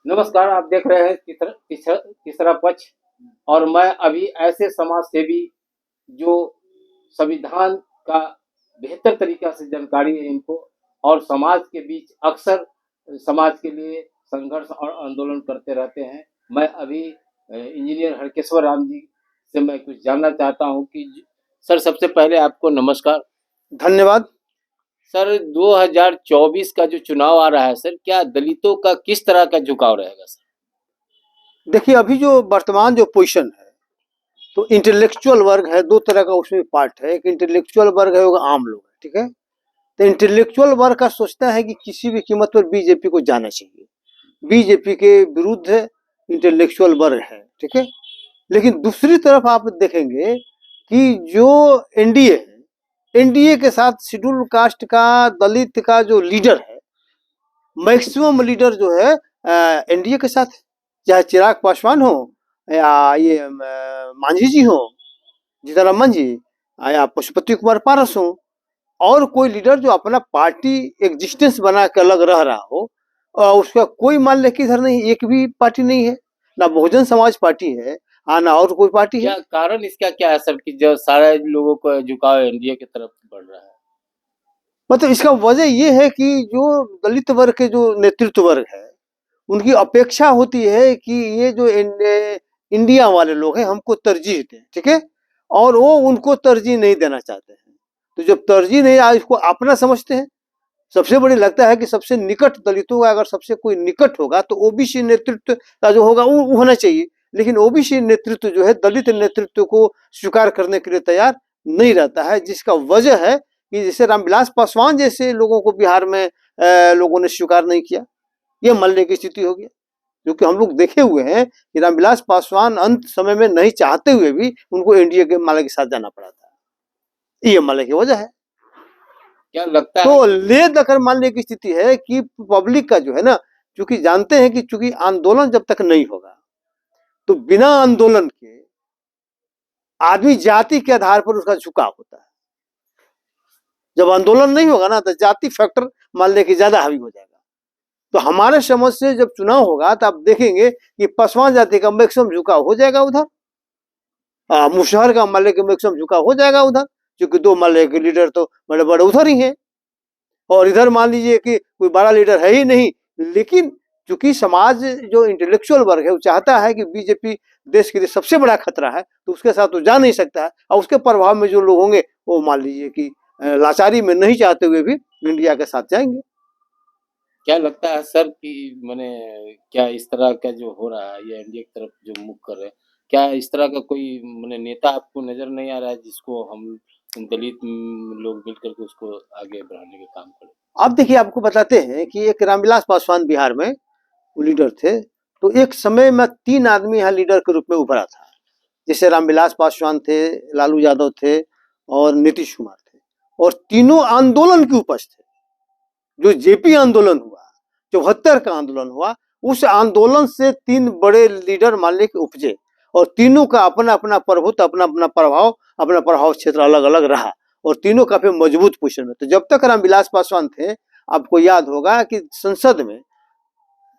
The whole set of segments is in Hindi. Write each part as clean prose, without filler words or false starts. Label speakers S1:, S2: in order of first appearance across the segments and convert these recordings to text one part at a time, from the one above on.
S1: नमस्कार, आप देख रहे हैं तीसरा पक्ष। और मैं अभी ऐसे समाज सेवी जो संविधान का बेहतर तरीका से जानकारी है इनको, और समाज के बीच अक्सर समाज के लिए संघर्ष और आंदोलन करते रहते हैं। मैं अभी इंजीनियर हरकेश्वर राम जी से मैं कुछ जानना चाहता हूं कि सर, सबसे पहले आपको नमस्कार।
S2: धन्यवाद।
S1: सर, 2024 का जो चुनाव आ रहा है सर, क्या दलितों का किस तरह का झुकाव रहेगा सर?
S2: देखिए, अभी जो वर्तमान जो पोजीशन है, तो इंटेलेक्चुअल वर्ग है, दो तरह का उसमें पार्ट है। एक इंटेलेक्चुअल वर्ग है, वो आम लोग है, ठीक है। तो इंटेलेक्चुअल वर्ग का सोचता है कि किसी भी कीमत पर बीजेपी को जाना चाहिए, बीजेपी के विरुद्ध इंटेलेक्चुअल वर्ग है, ठीक है। लेकिन दूसरी तरफ आप देखेंगे कि जो एनडीए है, एनडीए के साथ शेड्यूल कास्ट का, दलित का जो लीडर है, मैक्सिमम लीडर जो है एनडीए के साथ है। चाहे चिराग पासवान हो, या ये मांझी जी हो, जीतन जी, या पशुपति कुमार पारस हो, और कोई लीडर जो अपना पार्टी एग्जिस्टेंस बना के अलग रह रहा हो, उसका कोई मान ले कि इधर नहीं, एक भी पार्टी नहीं है, ना बहुजन समाज पार्टी है, ना और कोई पार्टी है।
S1: क्या कारण इसका क्या है सर कि जो सारे लोगों को झुकाव एनडीए की तरफ बढ़ रहा है?
S2: मतलब इसका वजह ये है कि जो दलित वर्ग के जो नेतृत्व वर्ग है, उनकी अपेक्षा होती है कि ये जो इंडिया वाले लोग हैं हमको तरजीह दें, ठीक है। और वो उनको तरजीह नहीं देना चाहते हैं। तो जब तरजीह नहीं आ, इसको अपना समझते हैं। सबसे बड़ी लगता है कि सबसे निकट दलितों का अगर सबसे कोई निकट होगा तो ओबीसी नेतृत्व का जो होगा वो होना चाहिए। लेकिन ओबीसी नेतृत्व जो है दलित नेतृत्व को स्वीकार करने के लिए तैयार नहीं रहता है, जिसका वजह है कि जैसे रामविलास पासवान जैसे लोगों को बिहार में लोगों ने स्वीकार नहीं किया, ये मरने की स्थिति हो गया। क्योंकि हम लोग देखे हुए हैं कि रामविलास पासवान अंत समय में नहीं चाहते हुए भी उनको एनडीए के माले के साथ जाना पड़ा था। ये माले की वजह है।
S1: क्या लगता
S2: तो
S1: है?
S2: ले दखल मानने की स्थिति है कि पब्लिक का जो है ना, क्योंकि जानते हैं कि चूंकि आंदोलन जब तक नहीं होगा तो बिना आंदोलन के आदमी जाति के आधार पर उसका झुकाव होता है। जब आंदोलन नहीं होगा ना तो जाति फैक्टर मान ले कि ज्यादा हावी हो जाएगा। तो हमारे समझ से जब चुनाव होगा तो आप देखेंगे कि पासवान जाति का मैक्सिमम झुकाव हो जाएगा उधर, मुशहर का मान ले कि मैक्सिमम झुकाव हो जाएगा उधर, क्योंकि दो मान ले के लीडर तो बड़े बड़े उधर ही हैं। और इधर मान लीजिए कि कोई बड़ा लीडर है ही नहीं। लेकिन चूंकि समाज जो इंटेलेक्चुअल वर्ग है वो चाहता है कि बीजेपी देश के लिए सबसे बड़ा खतरा है, तो उसके साथ तो जा नहीं सकता है। और उसके प्रभाव में जो लोग होंगे वो मान लीजिए कि लाचारी में नहीं चाहते हुए भी इंडिया के साथ जाएंगे।
S1: क्या लगता है सर कि मैंने क्या इस तरह का जो हो रहा है, ये एनडीए की तरफ जो मुख कर रहे हैं, क्या इस तरह का कोई मैंने नेता आपको नजर नहीं आ रहा है जिसको हम दलित लोग मिलकर के उसको आगे बढ़ाने का काम करें?
S2: अब देखिए, आपको बताते हैं कि एक रामविलास पासवान बिहार में वो लीडर थे। तो एक समय में 3 आदमी यहाँ लीडर के रूप में उभरा था। जैसे रामविलास पासवान थे, लालू यादव थे और नीतीश कुमार थे। और तीनों आंदोलन के उपज थे। जो जेपी आंदोलन हुआ, 74 का आंदोलन हुआ, उस आंदोलन से 3 बड़े लीडर मान लीजिए उपजे। और तीनों का अपना अपना प्रभुत्व, अपना अपना प्रभाव क्षेत्र अलग अलग रहा। और तीनों काफी मजबूत पोजीशन में। तो जब तक रामविलास पासवान थे, आपको याद होगा कि संसद में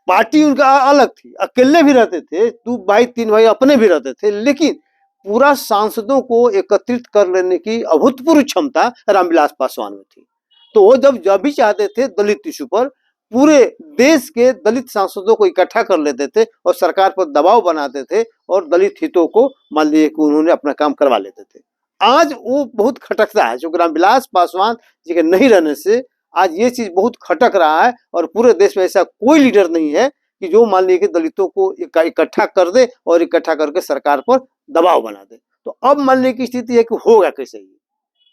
S2: पार्टी उनका अलग थी, अकेले भी रहते थे, 2 भाई 3 भाई अपने भी रहते थे, लेकिन पूरा सांसदों को एकत्रित कर लेने की अभूतपूर्व क्षमता रामविलास पासवान में थी। तो वो जब भी चाहते थे दलित इशू पर पूरे देश के दलित सांसदों को इकट्ठा कर लेते थे और सरकार पर दबाव बनाते थे और दलित हितों को मान लीजिए कि उन्होंने अपना काम करवा लेते थे। आज वो बहुत खटकता है, क्योंकि रामविलास पासवान जी के नहीं रहने से आज ये चीज बहुत खटक रहा है। और पूरे देश में ऐसा कोई लीडर नहीं है कि जो मान लीजिए कि दलितों को इकट्ठा कर दे और इकट्ठा करके सरकार पर दबाव बना दे। तो अब मान लीजिए की स्थिति है कि होगा कैसे ये?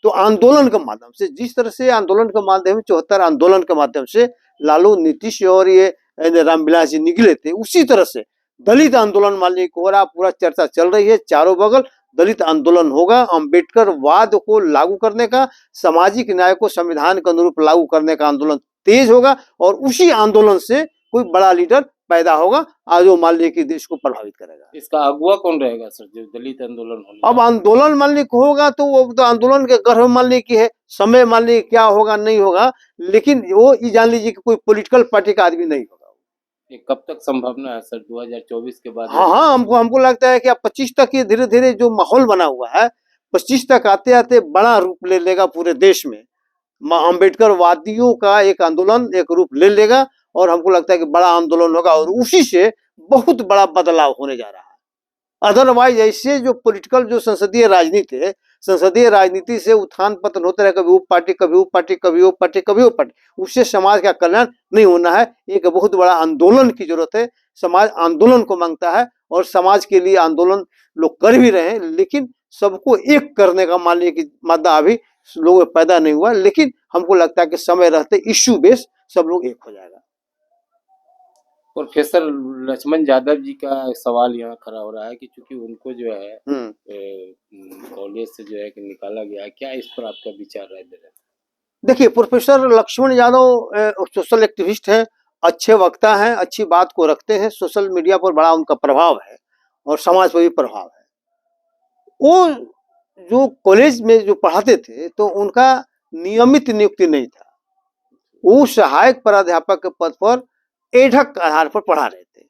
S2: तो आंदोलन के माध्यम से, जिस तरह से आंदोलन के माध्यम 74 आंदोलन के माध्यम से लालू, नीतीश और ये रामविलास जी निकले थे, उसी तरह से दलित आंदोलन मान लीजिए हो रहा। पूरा चर्चा चल रही है चारों बगल, दलित आंदोलन होगा। अम्बेडकर वाद को लागू करने का, सामाजिक न्याय को संविधान के अनुरूप लागू करने का आंदोलन तेज होगा। और उसी आंदोलन से कोई बड़ा लीडर पैदा होगा आज वो मान लीजिए कि देश को प्रभावित करेगा।
S1: इसका अगुवा कौन रहेगा सर जो दलित आंदोलन होने?
S2: अब आंदोलन मान लीजिए होगा तो वो तो आंदोलन के गर्भ मान लीजिए की है, समय मान लीजिए क्या होगा नहीं होगा। लेकिन वो ये जान लीजिए कि कोई पॉलिटिकल पार्टी का आदमी नहीं होगा।
S1: ये कब तक संभावना है सर 2024 के बाद?
S2: हाँ हाँ, हमको हमको लगता है कि अब 25 तक ये धीरे धीरे जो माहौल बना हुआ है 25 तक आते आते बड़ा रूप ले लेगा पूरे देश में। अम्बेडकर वादियों का एक आंदोलन एक रूप ले लेगा और हमको लगता है कि बड़ा आंदोलन होगा और उसी से बहुत बड़ा बदलाव होने जा रहा है। अदरवाइज ऐसे जो पॉलिटिकल जो संसदीय राजनीति है, संसदीय राजनीति से उत्थान पतन होता है, कभी वो पार्टी कभी वो पार्टी कभी वो पार्टी कभी वो पार्टी, उससे समाज का कल्याण नहीं होना है। एक बहुत बड़ा आंदोलन की जरूरत है, समाज आंदोलन को मांगता है और समाज के लिए आंदोलन लोग कर भी रहे हैं, लेकिन सबको एक करने का मान लीजिए कि मादा अभी लोगों में पैदा नहीं हुआ, लेकिन हमको लगता है कि समय रहते इश्यू बेस सब लोग एक हो जाएगा।
S1: प्रोफेसर लक्ष्मण यादव जी का सवाल यहाँ खड़ा हो रहा है कि चूंकि उनको जो है कॉलेज से जो है कि निकाला गया, क्या इस पर आपका विचार राय दे रहे हैं?
S2: देखिए, professor Lakshman Yadav social activist हैं, अच्छे वक्ता हैं, अच्छी बात को रखते हैं, सोशल मीडिया पर बड़ा उनका प्रभाव है और समाज पर भी प्रभाव है। वो जो कॉलेज में जो पढ़ाते थे तो उनका नियमित नियुक्ति नहीं था, वो सहायक प्राध्यापक के पद पर एडहक आधार पर पढ़ा रहे थे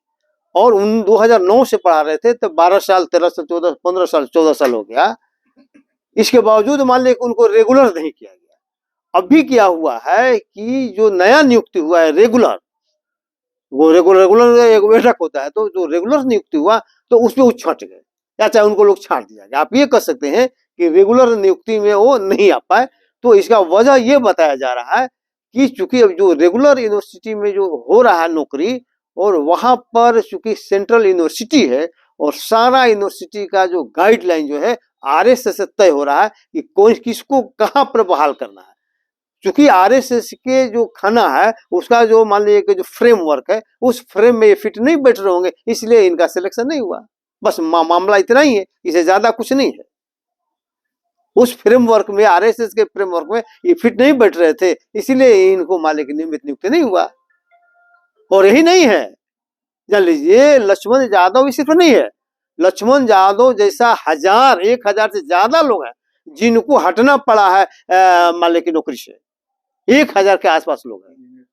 S2: और उन 2009 से पढ़ा रहे थे, तो 12 साल 13 साल 14 15 साल 14 साल हो गया। इसके बावजूद मान लिया कि उनको रेगुलर नहीं किया गया। अभी क्या हुआ है कि जो नया नियुक्ति हुआ है रेगुलर, वो रेगुलर एक बैठक होता है, तो जो रेगुलर नियुक्ति हुआ तो उसमें वो छट गए या चाहे उनको लोग छांट दिया गया। आप ये कह सकते हैं कि रेगुलर नियुक्ति में वो नहीं आ पाए। तो इसका वजह ये बताया जा रहा है कि चूंकि अब जो रेगुलर यूनिवर्सिटी में जो हो रहा है नौकरी, और वहां पर चूंकि सेंट्रल यूनिवर्सिटी है और सारा यूनिवर्सिटी का जो गाइडलाइन जो है आरएसएस से तय हो रहा है कि कौन किसको कहाँ पर बहाल करना है। चूंकि आरएसएस के जो खाना है उसका जो मान लीजिए कि जो फ्रेमवर्क है उस फ्रेम में ये फिट नहीं बैठ रहे होंगे, इसलिए इनका सिलेक्शन नहीं हुआ। बस मामला इतना ही है, इसे ज्यादा कुछ नहीं है। उस फ्रेमवर्क में, आरएसएस के फ्रेमवर्क में ये फिट नहीं बैठ रहे थे, इसीलिए इनको मालिक नियमित नियुक्ति नहीं हुआ। और यही नहीं है, जान लीजिए लक्ष्मण यादव सिर्फ नहीं है, लक्ष्मण यादव जैसा 1000 से ज्यादा लोग हैं जिनको हटना पड़ा है मालिक की नौकरी से। 1000 के आसपास लोग हैं।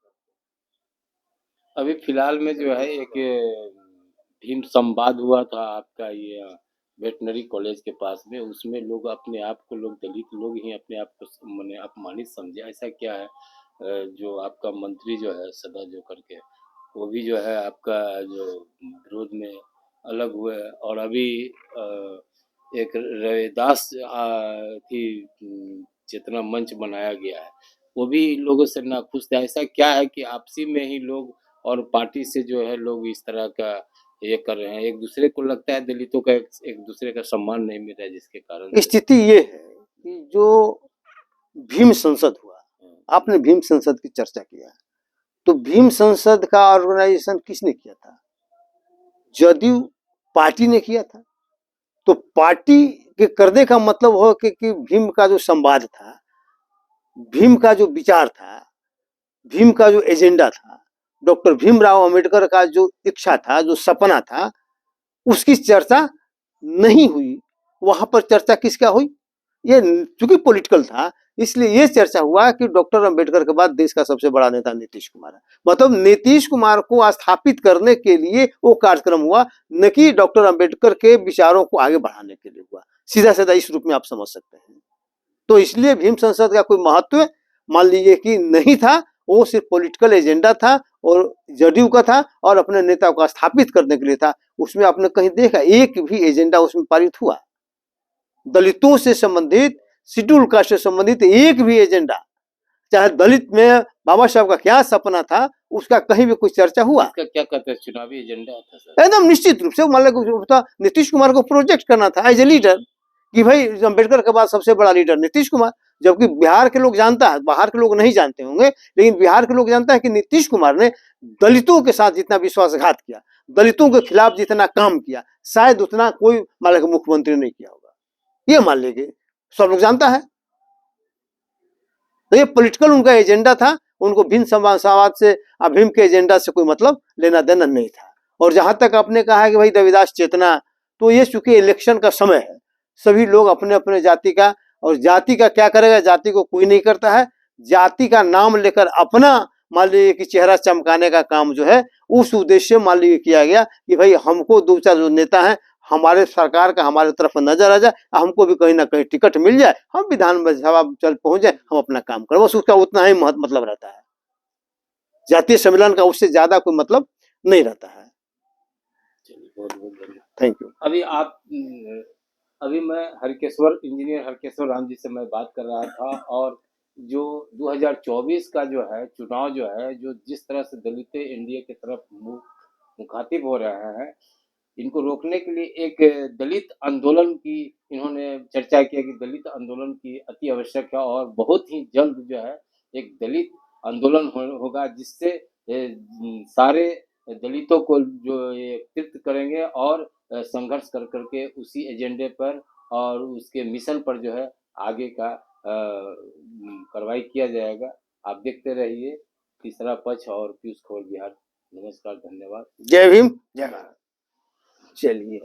S1: अभी फिलहाल में जो है एक भीम संवाद हुआ था आपका ये वेटनरी कॉलेज के पास में, उसमें लोग अपने आप को, लोग दलित लोग ही अपने आप को मैंने अपमानित समझे, ऐसा क्या है? जो आपका मंत्री जो है सदा जो करके, वो भी जो है आपका जो विरोध में अलग हुए, और अभी एक रविदास की चेतना मंच बनाया गया है, वो भी लोगों से नाखुश थे। ऐसा क्या है कि आपसी में ही लोग और पार्टी से जो है लोग इस तरह का ये कर रहे हैं, एक दूसरे को लगता है दलितों का एक दूसरे का सम्मान नहीं मिल रहा है, जिसके कारण
S2: स्थिति ये है कि जो भीम संसद हुआ, आपने भीम संसद की चर्चा किया, तो भीम संसद का ऑर्गेनाइजेशन किसने किया था? जदयू पार्टी ने किया था। तो पार्टी के करने का मतलब हो कि भीम का जो संवाद था, भीम का जो विचार था, भीम का जो एजेंडा था, डॉक्टर भीमराव अंबेडकर का जो इच्छा था, जो सपना था, उसकी चर्चा नहीं हुई। वहां पर चर्चा किसका हुई? ये चूंकि पॉलिटिकल था इसलिए ये चर्चा हुआ कि डॉक्टर अंबेडकर के बाद देश का सबसे बड़ा नेता नीतीश कुमार है। मतलब नीतीश कुमार को स्थापित करने के लिए वो कार्यक्रम हुआ, न कि डॉक्टर अंबेडकर के विचारों को आगे बढ़ाने के लिए हुआ। सीधा सीधा इस रूप में आप समझ सकते हैं। तो इसलिए भीम संसद का कोई महत्व मान लीजिए कि नहीं था, वो सिर्फ पॉलिटिकल एजेंडा था और जदयू का था और अपने नेता को स्थापित करने के लिए था। उसमें आपने कहीं देखा एक भी एजेंडा उसमें पारित हुआ? दलितों से संबंधित, शेड्यूल कास्ट से संबंधित एक भी एजेंडा, चाहे दलित में बाबा साहब का क्या सपना था, उसका कहीं भी कोई चर्चा हुआ?
S1: इसका क्या कहते हैं, चुनावी एजेंडा था सर?
S2: एकदम निश्चित रूप से मान लो नीतीश कुमार को प्रोजेक्ट करना था एज ए लीडर, कि भाई अम्बेडकर के बाद सबसे बड़ा लीडर नीतीश कुमार। जबकि बिहार के लोग जानता है, बाहर के लोग नहीं जानते होंगे, लेकिन बिहार के लोग जानता है कि नीतीश कुमार ने दलितों के साथ जितना विश्वासघात किया, दलितों के खिलाफ जितना काम किया, शायद उतना कोई मान लो मुख्यमंत्री नहीं किया होगा। ये मान लीजिए सब लोग जानता है। तो ये पॉलिटिकल उनका एजेंडा था, उनको भीम संवाद से, भीम के एजेंडा से कोई मतलब लेना देना नहीं था। और जहां तक आपने कहा है कि भाई रविदास चेतना, तो ये चूंकि इलेक्शन का समय है, सभी लोग अपने अपने जाति का, और जाति का क्या करेगा, जाति को कोई नहीं करता है। जाति का नाम लेकर अपना मान लीजिए कि चेहरा चमकाने का काम जो है उस उद्देश्य से मान लीजिए किया गया कि भाई हमको दो चार जो नेता हैं हमारे सरकार का हमारे तरफ नजर आ जाए, हमको भी कहीं ना कहीं टिकट मिल जाए, हम विधानसभा चल पहुंच जाए, हम अपना काम करें, बस उसका उतना ही मतलब रहता है। जातीय सम्मेलन का उससे ज्यादा कोई मतलब नहीं रहता है।
S1: चलिए, बहुत बहुत धन्यवाद।
S2: Thank you.
S1: अभी मैं इंजीनियर हरकेश्वर राम जी से मैं बात कर रहा था, और जो 2024 का जो है चुनाव जो है, जो जिस तरह से दलित एनडीए की तरफ मुखातिब हो रहे हैं, इनको रोकने के लिए एक दलित आंदोलन की इन्होंने चर्चा किया कि दलित आंदोलन की अति आवश्यक है, और बहुत ही जल्द जो है एक दलित आंदोलन होगा, जिससे सारे दलितों को जो ये एकत्रित करेंगे और संघर्ष कर करके उसी एजेंडे पर और उसके मिशन पर जो है आगे का कार्रवाई किया जाएगा। आप देखते रहिए तीसरा पक्ष और पीयूष खबर बिहार। नमस्कार, धन्यवाद।
S2: जय भीम, जय भारत। चलिए।